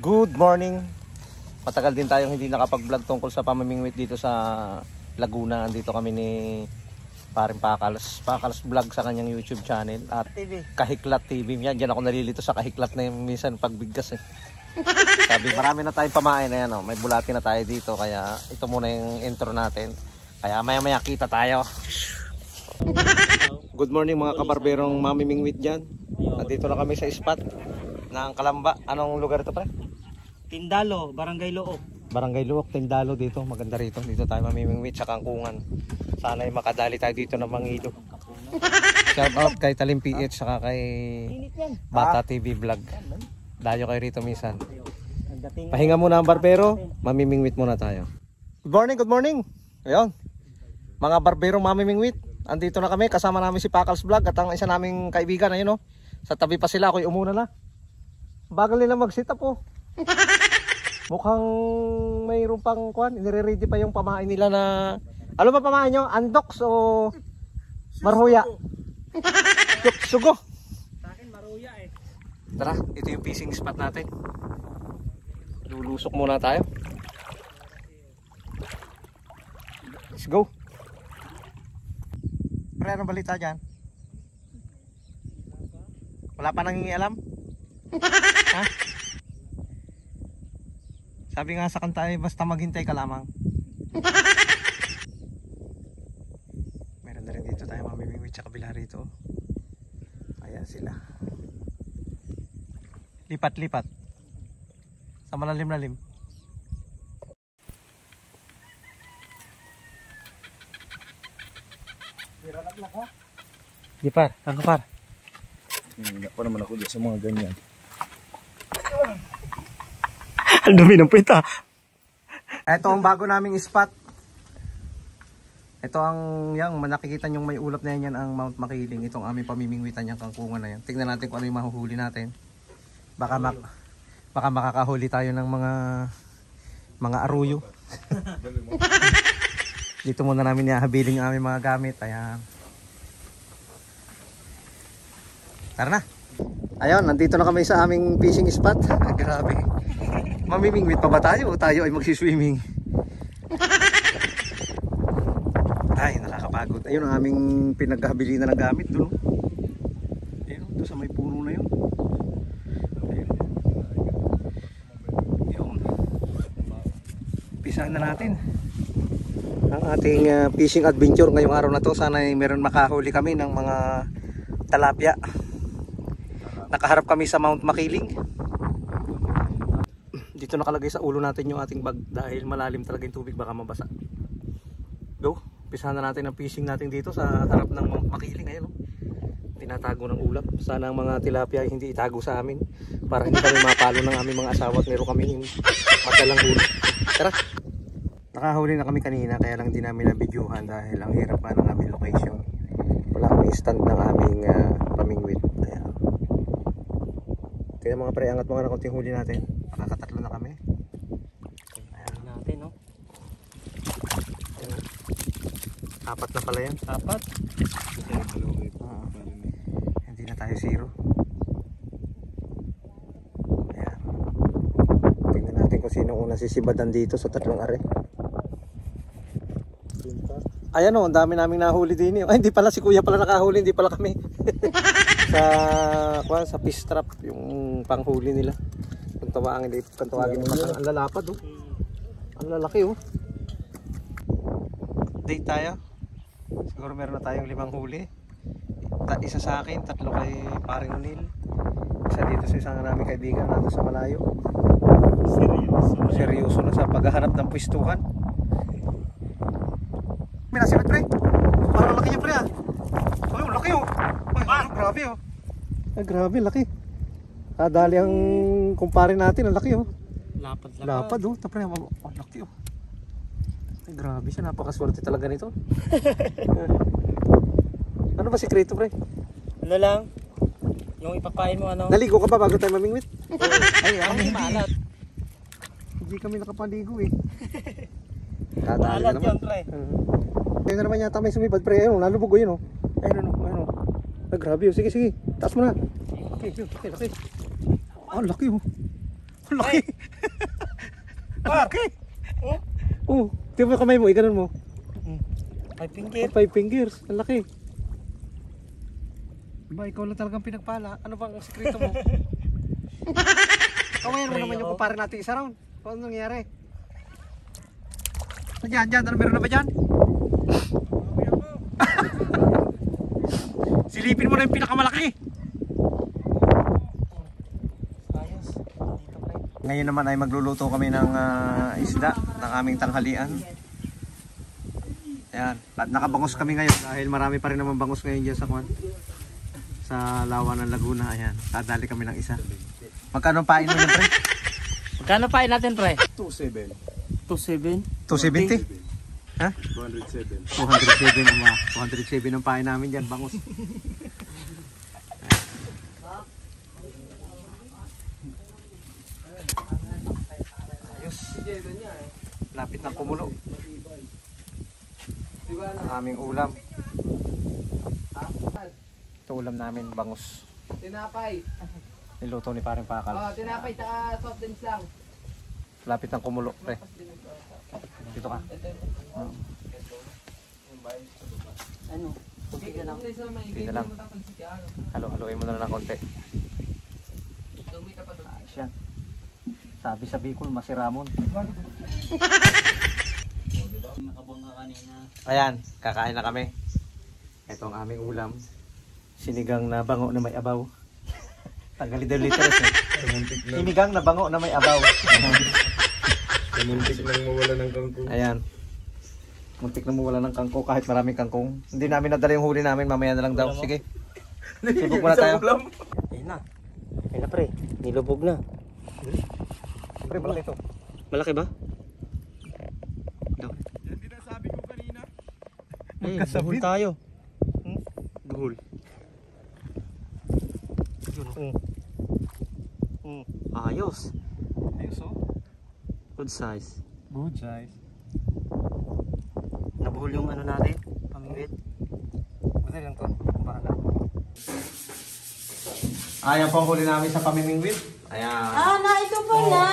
Good morning. Matagal din tayong hindi nakapag-vlog tungkol sa pamimingwit dito sa Laguna. Andito kami ni Paring Pakals Vlog sa kanyang YouTube channel at Kahiklat TV. Yan, diyan ako nalilito sa Kahiklat na yung minsan pagbigkas eh. Sabi, marami na tayong pamain na yan, oh. May bulati na tayo dito, kaya ito muna yung intro natin. Kaya maya kita tayo. Good morning mga kabarberong mamimingwit dyan. Nandito na kami sa spot ng Kalamba. Anong lugar ito pre? Tindalo, Barangay Look. Barangay Look, Tindalo dito. Maganda rito. Dito tayo mamimingwit sa Kangkungan. Sana ay makadali tayo dito ng Mangilo. Shout out kay Talim PH saka kay Bata TV Vlog. Dayo kayo rito minsan. Pahinga muna ang barbero, mamimingwit muna tayo. Good morning. Ayun. Mga barberong mamimingwit. Andito na kami, kasama namin si Pakals Vlog at ang isa naming kaibigan, ayun oh. Sa tabi pa sila, ako'y umuna na. Bagal nila mag-sit up oh. Mukhang mayroon pang kuhan, inire-ready pa yung pamain nila na... Ano ba pamain nyo? Andox o marhuya? Sugo. Sa akin maruya eh. Tara, ito yung fishing spot natin. Lulusok muna tayo. Let's go. Pre, anong balita dyan? Wala pa nangingialam? Ha? Sabi nga sa kanta ay basta maghintay ka lamang. Meron na rin dito tayo mamimingwit sa kabila rito. Ayan sila. Lipat-lipat. Sa malalim-lalim. Di par, ang kapar. Hindi pa naman ako dyan sa mga ganyan. Ang dumi ng pita. Ito ang bago naming spot. Ito ang yang nakikita nyong may ulap na yan, ang Mount Makiling. Itong aming pamimingwitan yung Kangkungan na yan. Tingnan natin kung ano yung mahuhuli natin. Baka makakahuli tayo ng mga aruyo. Dito muna namin ihahabiling ang aming mga gamit. Ayan. Tara na. Ayun, nandito na kami sa aming fishing spot. Grabe. Mamimingwit pa ba tayo o tayo ay magsiswimming? Ay, nakakapagod. Ayun ang aming pinaghahabilin na ng gamit doon. Ayun, doon sa may puno na yun. Ayun. Ayun. Pisahan na natin ang ating fishing adventure ngayong araw na to. Sana ay meron makahuli kami ng mga talapia. Nakaharap kami sa Mount Makiling. Dito nakalagay sa ulo natin yung ating bag dahil malalim talaga yung tubig, baka mabasa. Go, pisahan na natin ang fishing natin dito sa harap ng Mount Makiling. Ayun, oh. Tinatago ng ulap. Sana ang mga tilapia ay hindi itago sa amin para hindi kami mapalo ng aming mga asawa at meron kami madalang huli. Tara. Nakahuli na kami kanina kaya lang di namin na-videohan dahil ang hirap pa ng aming location. Wala kami stand ng aming pamingwit. Ayan. Kaya mga pre, angat mga na konting huli natin. Nakakatatlo na kami. Ayan natin no. Ayan. Apat na pala yan. Apat. Hindi na tayo zero. Ayan. Tingnan natin kung sino unang sisibadan dito sa tatlong are. Ayan o, ang dami naming nahuli din. Ay, hindi pala, si kuya pala nakahuli, hindi pala kami. sa fish trap, yung panghuli nila. Kung tawagin nila, ang lalapad oh. Ang lalaki oh. Update tayo. Siguro meron na tayong 5 huli. Isa sa akin, 3 kay Paring Unil. Isa dito sa isang naming kaibigan natin sa malayo. Seryoso na sa paghahanap ng pwestuhan. May nasimit pre. Parang laki niya pre ah. Ay, laki oh. Ay, grabe oh. Ay, grabe, laki. Dali ang kumpare natin, ang laki oh. Lapad oh. Tapos ang laki oh. Ay, grabe siya, napakaswerte talaga nito. Ano ba sikreto pre? Ano lang? Yung ipapain mo ano? Naligo ka pa bago tayo mamingwit? Ay, Hindi maalat. Hindi kami nakapaligo eh. Maalat yun pre. Ayun na naman yata may sumipad pre. Ayun, nalubog ko yun oh. Ayun oh. Ay, grabe oh. Sige. Taas mo na. Okay, laki. Ah, laki oh. Laki. Laki. Oh, tingnan mo yung kamay mo, ikanon mo. 5 finger. 5 fingers, ang laki. Ba, ikaw lang talagang pinagpala. Ano bang sekreto mo? Kawayan mo naman yung kumpare natin isa round. Kung ano nangyari? Diyan, ano meron na ba dyan? Silipin mo na yung pinakamalaki. Ayos. Dito pre. Ngayon naman ay magluluto kami ng isda ng aming tanghalian. Ayan, at nakabangus kami ngayon dahil marami pa rin naman bangus ngayon dyan sa lawa ng Laguna. Ayan, dadali kami ng isa. Magkano pain mo yan, pre? Magkano pain natin pre? 2.7. 2.7. 270? Ha? 207. 207 ang 207 ang pain namin dyan, bangus. Ayos. Lapit ng kumulo. Ang aming ulam. Ito ulam namin, bangus. Tinapay. Niluto ni paring Pakal. Oh, tinapay ta soft drinks lang. Lapit ng kumulo, pre. Dito ka. Ano? Tubig na lang. Dito lang. Halo-haloin mo na lang ng konti. Ayos yan. Sabi sa Bicol, masiramon. Nakabangga kanina. Ayan, kakain na kami. Ito ang aming ulam. Sinigang na bango na may abaw. Tanggalin daw liters eh. Sinigang na bango na may abaw. Muntik nang mawala ng kangkong. Ayan. Muntik na mawala ng kangkong kahit maraming kangkong. Hindi namin nadala yung huli namin, mamaya na lang daw. Sige. Subok muna tayo. Ayun na. Ayun na pre. Nilubog na. Pre, malaki ito. Malaki ba? Yan din ang sabi ko kanina. Buhol tayo. Buhol. Ayos. Ayos oh. Good size. Good size. Nabuhol yung ano natin. Pamingwit. Buti lang to. Bahala. Ayan po ang huli namin sa pamimingwit. Ayan. Ah, na ito pala.